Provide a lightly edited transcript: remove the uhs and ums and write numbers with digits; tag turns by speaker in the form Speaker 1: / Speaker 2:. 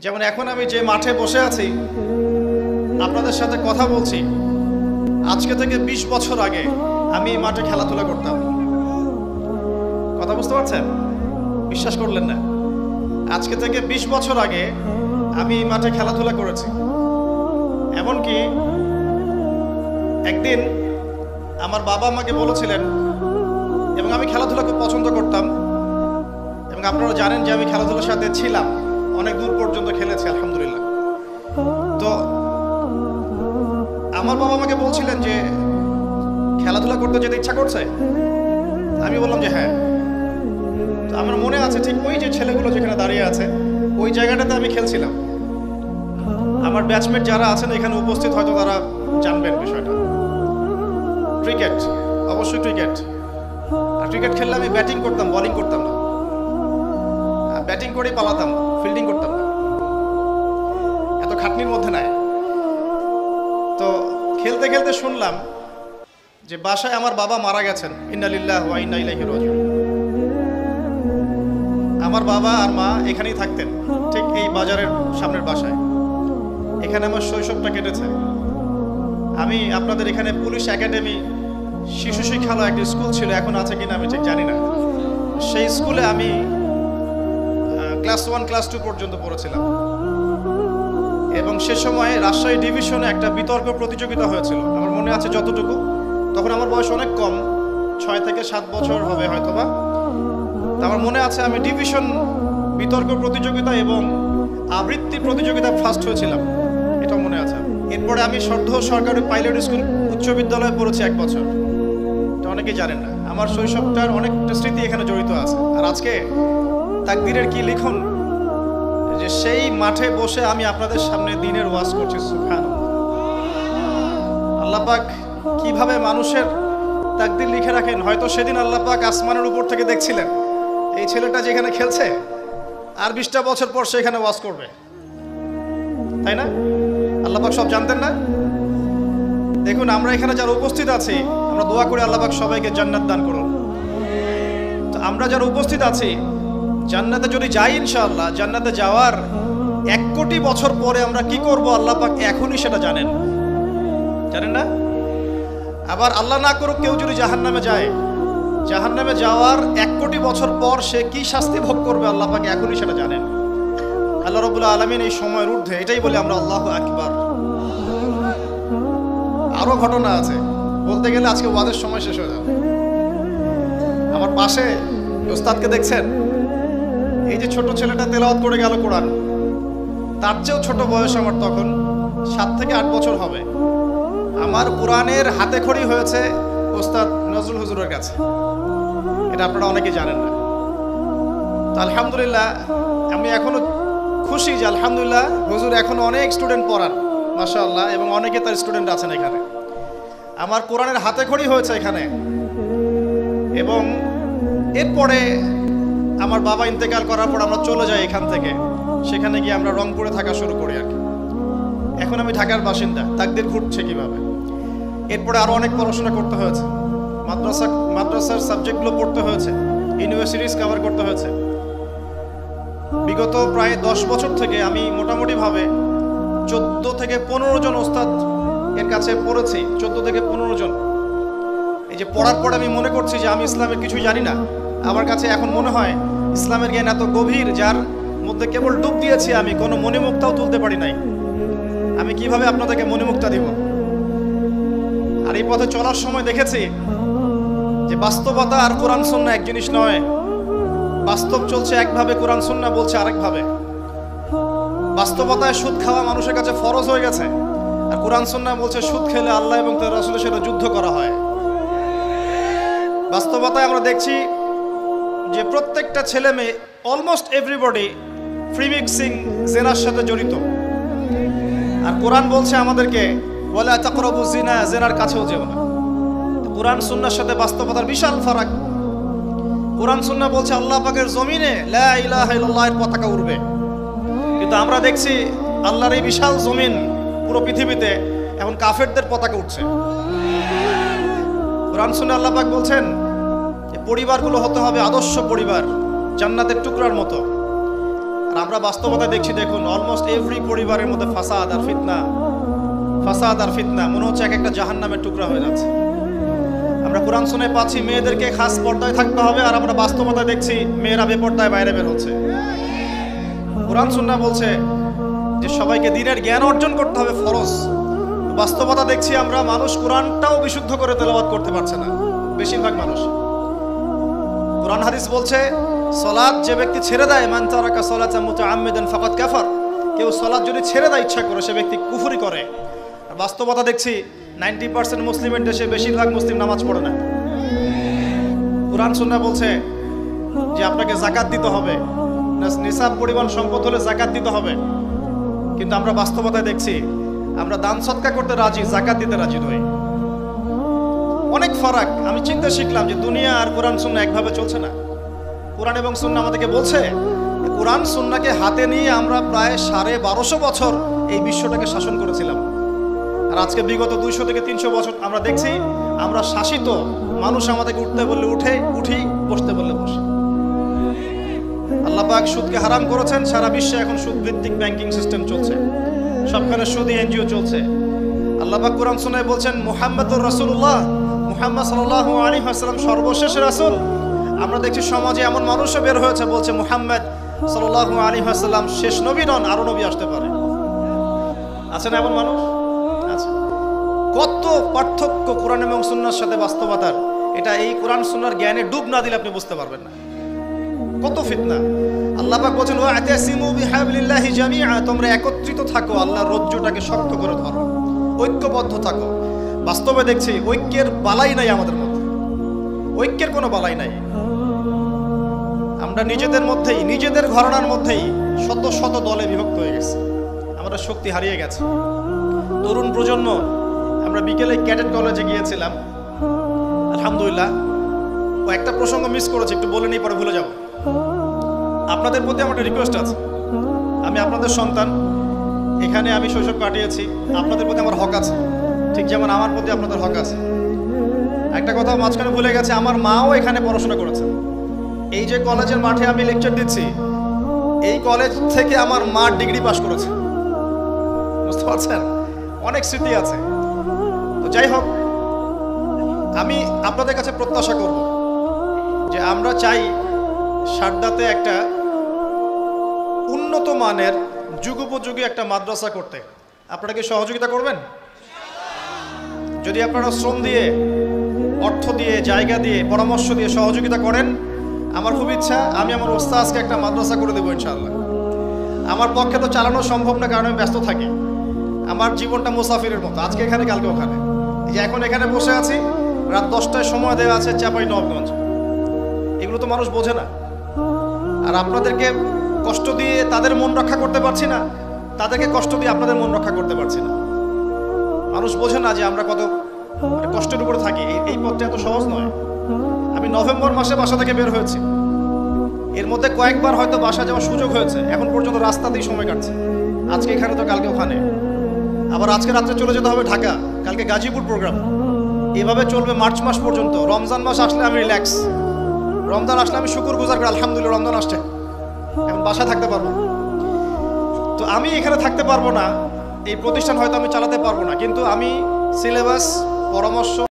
Speaker 1: যেমন এখন আমি যে মাঠে বসে আছি আপনাদের সাথে কথা বলছি, আজকে থেকে 20 বছর আগে আমি এই মাঠে খেলাধুলা করতাম। কথা বুঝতে পারছেন? বিশ্বাস করলেন না? আজকে থেকে 20 বছর আগে আমি এই মাঠে খেলাধুলা করেছি। এমনকি একদিন আমার বাবা আমাকে বলেছিলেন, এবং আমি খেলাধুলা খুব পছন্দ করতাম, এবং আপনারা জানেন যে আমি খেলাধুলার সাথে ছিলাম, অনেক দূর পর্যন্ত খেলেছি আলহামদুলিল্লাহ। তো আমার বাবা আমাকে বলছিলেন যে খেলাধুলা করতে যেতে ইচ্ছা করছে। আমি বললাম যে হ্যাঁ। তো আমার মনে আছে ঠিক ওই যে ছেলেগুলো যেখানে দাঁড়িয়ে আছে ওই জায়গাটাতে আমি খেলছিলাম। আমার ব্যাচমেট যারা আছেন এখানে উপস্থিত হয়তো তারা জানবেন বিষয়টা। ক্রিকেট, অবশ্যই ক্রিকেট। আর ক্রিকেট খেললে আমি ব্যাটিং করতাম, বোলিং করতাম না। ব্যাটিং করেই পালাতাম, ফিল্ডিং করতাম না, এত খাটনির মধ্যে নাই। তো খেলতে খেলতে শুনলাম যে বাসায় আমার বাবা মারা গেছেন, ইন্না লিল্লাহি ওয়া ইন্না ইলাইহি রাজিউন। আমার বাবা আর মা এখানেই থাকতেন, ঠিক এই বাজারের সামনের বাসায়। এখানে আমার শৈশবটা কেটেছে। আমি আপনাদের এখানে পুলিশ একাডেমি শিশু শিক্ষালয় একটা স্কুল ছিল, এখন আছে কিনা আমি ঠিক জানি না। সেই স্কুলে আমি ক্লাস 1 ক্লাস 2 পর্যন্ত পড়েছিলাম, এবং সে সময় রাজশাহী ডিভিশনে একটা বিতর্ক প্রতিযোগিতা হয়েছিল আমার মনে আছে যতটুকু। তখন আমার বয়স অনেক কম, 6 থেকে 7 বছর হবে হয়তোবা। আমার মনে আছে আমি ডিভিশন বিতর্ক প্রতিযোগিতা এবং আবৃত্তি প্রতিযোগিতায় ফার্স্ট হয়েছিলাম, এটা মনে আছে। এরপরে আমি সরকারি পাইলট স্কুল উচ্চ বিদ্যালয়ে পড়েছি 1 বছর। এটা অনেকেই জানেন না। আমার শৈশবটার অনেকটা স্মৃতি এখানে জড়িত আছে। আর আজকে তাকদীরের কি লিখন যে সেই মাঠে বসে আমি আপনাদের সামনে দ্বীনের ওয়াজ করছি। সুবহানাল্লাহ। আল্লাহ পাক কিভাবে মানুষের তাকদীর লিখে রাখেন। হয়তো সেদিন আল্লাহ পাক আসমানের উপর থেকে দেখছিলেন এই ছেলেটা যেখানে খেলছে আর 20টা বছর পর সেখানে ওয়াজ করবে, তাই না? আল্লাহ পাক সব জানতেন না? দেখুন আমরা এখানে যারা উপস্থিত আছি আমরা দোয়া করি আল্লাহ পাক সবাইকে জান্নাত দান করুন। তো আমরা যারা উপস্থিত আছি জান্নাতে যদি যাই ইনশাআল্লাহ, জান্নাতে যাওয়ার 1 কোটি বছর পরে আমরা কি করব আল্লাহ পাক এখনই সেটা জানেন, জানেন না? আবার আল্লাহ না করুক কেউ যদি জাহান্নামে যায়, জাহান্নামে যাওয়ার 1 কোটি বছর পর সে কি শাস্তি ভোগ করবে আল্লাহ পাক এখনই সেটা জানেন। আল্লাহ রাব্বুল আলামিন এই সময়ের ঊর্ধ্বে, এটাই বলে আমরা আল্লাহু আকবার। আরো ঘটনা আছে, বলতে গেলে আজকে ওয়াজের সময় শেষ হয়ে যাবে। আমার পাশে ওস্তাদকে দেখছেন, এই যে ছোট ছেলেটা তেলাওয়াত করে গেল কোরআন, তার চেয়েও ছোট বয়স আমার, তখন 7 থেকে 8 বছর হবে। আমার কোরআনের হাতে খড়ি হয়েছে ওস্তাদ নজরুল হুজুরের কাছে, এটা আপনারা অনেকেই জানেন না। তো আলহামদুলিল্লাহ আমি এখনো খুশি যে আলহামদুলিল্লাহ হুজুর এখনো অনেক স্টুডেন্ট পড়ান মাশাআল্লাহ, এবং অনেকে তার স্টুডেন্ট আছেন এখানে। আমার কোরআনের হাতে খড়ি হয়েছে এখানে। এবং এরপরে আমার বাবা ইন্তেকাল করার পর আমরা চলে যাই এখান থেকে, সেখানে গিয়ে আমরা রংপুরে থাকা শুরু করি আর কি। এখন আমি ঢাকার বাসিন্দা, তাকদীর ঘুরছে কিভাবে। এরপরে আরো অনেক পড়াশোনা করতে হয়েছে, মাদ্রাসার সাবজেক্টগুলো পড়তে হয়েছে, ইউনিভার্সিটিজ কভার করতে হয়েছে। বিগত প্রায় 10 বছর থেকে আমি মোটামুটিভাবে 14 থেকে 15 জন ওস্তাদ এর কাছে পড়েছি, 14 থেকে 15 জন। এই যে পড়ার পর আমি মনে করছি যে আমি ইসলামের কিছু জানি না। আমার কাছে এখন মনে হয় ইসলামের জ্ঞান এত গভীর, যার মধ্যে কেবল ডুব দিয়েছি আমি, কোনো মণিমুক্তাও তুলতে পারি নাই। আমি কিভাবে আপনাদেরকে মণিমুক্তা দিব? আর এই পথে চলার সময় দেখেছি যে বাস্তবতা আর কোরআন সুন্নাহ এক জিনিস নয়। বাস্তব চলছে একভাবে, কোরআন সুন্নাহ বলছে আরেকভাবে। বাস্তবতায় সুদ খাওয়া মানুষের কাছে ফরজ হয়ে গেছে, আর কোরআন সুন্নাহ বলছে সুদ খেলে আল্লাহ এবং তার রাসূলের সাথে যুদ্ধ করা হয়। বাস্তবতায় আমরা দেখছি যে প্রত্যেকটা ছেলে মেয়ে, অলমোস্ট এভরিবডি ফ্রি মিক্সিং জেনার সাথে জড়িত। আর কোরআন বলছে আমাদেরকে ওয়ালা তাকরাবু জিনা, জেনার কাছেও যেও না। কোরআন সুন্নাহর সাথে বাস্তবতার বিশাল ফারাক। কোরআন সুন্নাহ বলছে আল্লাহ পাকের জমিনে লা ইলাহা ইল্লাল্লাহ এর পতাকা উড়বে, কিন্তু আমরা দেখছি আল্লাহর এই বিশাল জমিন পুরো পৃথিবীতে এখন কাফেরদের পতাকা উঠছে। কোরআন সুন্নাহ আল্লাহ পাক বলছেন যে পরিবারগুলো হতে হবে আদর্শ পরিবার, জান্নাতের টুকরার মতো। আর আমরা বাস্তবতা দেখছি, দেখুন অলমোস্ট এভরি পরিবারের মধ্যে ফাসাদ আর ফিতনা মনে হচ্ছে এক একটা জাহান্নামের টুকরা হয়ে যাচ্ছে। আমরা কোরআন শুনে পাচ্ছি মেয়েদেরকে খাস পর্দায় থাকতে হবে, আর আমরা বাস্তবতা দেখছি মেয়েরা বেপর্দায় বাইরে বের হচ্ছে। কোরআন সুন্নাহ বলছে যে সবাইকে দ্বীনের জ্ঞান অর্জন করতে হবে ফরজ, বাস্তবতা দেখছি আমরা মানুষ কোরআনটাও বিশুদ্ধ করে তেলাওয়াত করতে পারছে না বেশিরভাগ মানুষ। কোরআন হাদিস বলছে সালাত যে ব্যক্তি ছেড়ে দেয়, মান তারাকা সালাতান মুতাআম্মিদান ফাকাদ কাফার, কেউ সালাত যদি ছেড়ে দেয় ইচ্ছা করে সে ব্যক্তি কুফরি করে। আর বাস্তবতা দেখছি 90% মুসলিমের দেশে বেশিরভাগ মুসলিম নামাজ পড়ে না। কোরআন সুন্নাহ বলছে যে আপনাকে যাকাত দিতে হবে, নিসাব পরিমাণ সম্পদ হলে যাকাত দিতে হবে, কিন্তু আমরা বাস্তবতায় দেখছি আমরা দান সদকা করতে রাজি, যাকাত দিতে রাজি নই। অনেক ফারাক। আমি চিন্তা শিখলাম যে দুনিয়া আর কোরআন সুন্নাহ একভাবে চলছে না। কোরআন এবং সুন্নাহ আমাদেরকে বলছে কোরআন সুন্নাহকে হাতে নিয়ে আমরা প্রায় 1250 বছর এই বিশ্বটাকে শাসন করেছিলাম, আর আজকে বিগত 200 থেকে 300 বছর আমরা দেখছি আমরা শাসিত। মানুষ আমাদেরকে উঠতে বললে উঠি, বসতে বললে বসি। আল্লাহ পাক সুদকে হারাম করেছেন, সারা বিশ্বে এখন সুদ ভিত্তিক ব্যাংকিং সিস্টেম চলছে, সবখানে সুদী এনজিও চলছে। আল্লাহ পাক কোরআন সুন্নাহয় বলছেন মুহাম্মাদুর রাসূলুল্লাহ, মুহাম্মদ সাল্লাল্লাহু আলাইহি ওয়াসাল্লাম সর্বশেষ রাসূল। আমরা দেখছি সমাজে এমন মানুষও বের হয়েছে বলছে মুহাম্মদ সাল্লাল্লাহু আলাইহি ওয়াসাল্লাম শেষ নবী নন, আরো নবী আসতে পারে। আছে না এমন মানুষ? আছে। কত পার্থক্য কোরআন এবং সুন্নাহর সাথে বাস্তবতার! এটা এই কোরআন সুন্নাহর জ্ঞানে ডুব না দিলে আপনি বুঝতে পারবেন না। কত ফিতনা! আল্লাহ পাক বলেন ওয়া'তাসিমু বিহাবলিল্লাহি জামিআ, তোমরা একত্রিত থাকো, আল্লাহর রজ্জুটাকে শক্ত করে ধরো, ঐক্যবদ্ধ থাকো। বাস্তবে দেখছি ঐক্যের বালাই নাই আমাদের মধ্যে, ঐক্যের কোনো বালাই নাই। আমরা নিজেদের মধ্যেই, নিজেদের ঘরানার মধ্যেই শত শত দলে বিভক্ত হয়ে গেছে, আমরা শক্তি হারিয়ে গেছে। তরুণ প্রজন্ম, আমরা বিকেলে ক্যাডেট কলেজে গিয়েছিলাম, আলহামদুলিল্লাহ। ও একটা প্রসঙ্গ মিস করেছি, একটু বলে নিই পরে ভুলে যাব। আপনাদের প্রতি আমার একটা রিকোয়েস্ট আছে, আমি আপনাদের সন্তান, এখানে আমি শৈশব কাটিয়েছি, আপনাদের প্রতি আমার হক আছে, ঠিক যেমন আমার প্রতি আপনাদের হক আছে। একটা কথা মাঝখানে ভুলে গেছে, আমার মাও এখানে পড়াশোনা করেছে। এই যে কলেজের মাঠে আমি লেকচার দিচ্ছি, এই কলেজ থেকে আমার মা ডিগ্রি পাস করেছে, বুঝতে পারছেন? অনেক স্মৃতি আছে। তো যাই হোক, আমি আপনাদের কাছে প্রত্যাশা করব যে আমরা চাই সারদাতে একটা উন্নত মানের যুগোপযোগী একটা মাদ্রাসা করতে। আপনারা কি সহযোগিতা করবেন? যদি আপনারা শ্রম দিয়ে, অর্থ দিয়ে, জায়গা দিয়ে, পরামর্শ দিয়ে সহযোগিতা করেন, আমার খুব ইচ্ছা আমি আমার ওস্তাদকে একটা মাদ্রাসা করে দেবো ইনশাআল্লাহ। আমার পক্ষে তো চালানো সম্ভব না, কারণ আমি ব্যস্ত থাকি। আমার জীবনটা মুসাফিরের মতো, আজকে এখানে কালকে ওখানে। এই যে এখন এখানে বসে আছি, রাত 10টায় সময় দেওয়া আছে চাঁপাইনবাবগঞ্জ। এগুলো তো মানুষ বোঝে না। আর আপনাদেরকে কষ্ট দিয়ে তাদের মন রক্ষা করতে পারছি না, তাদেরকে কষ্ট দিয়ে আপনাদের মন রক্ষা করতে পারছি না। মানুষ বোঝে না যে আমরা কত কষ্টের উপরে থাকি। এই পথটা এত সহজ নয়। আমি নভেম্বর মাসে বাসা থেকে বের হয়েছি, এর মধ্যে কয়েকবার হয়তো বাসা যাওয়ার সুযোগ হয়েছে, এখন পর্যন্ত রাস্তাতেই সময় কাটছে। আজকে এখানে তো কালকে ওখানে, আবার আজকে রাত্রে চলে যেতে হবে ঢাকা, কালকে গাজীপুর প্রোগ্রাম। এভাবে চলবে মার্চ মাস পর্যন্ত। রমজান মাস আসলে আমি রিল্যাক্স, রমজান আসলে আমি শুকর গুজার করি, আলহামদুলিল্লাহ রমজান আসছে, এখন বাসায় থাকতে পারবো। তো আমি এখানে থাকতে পারবো না, এই প্রতিষ্ঠান হয়তো আমি চালাতে পারবো না, কিন্তু আমি সিলেবাস, পরামর্শ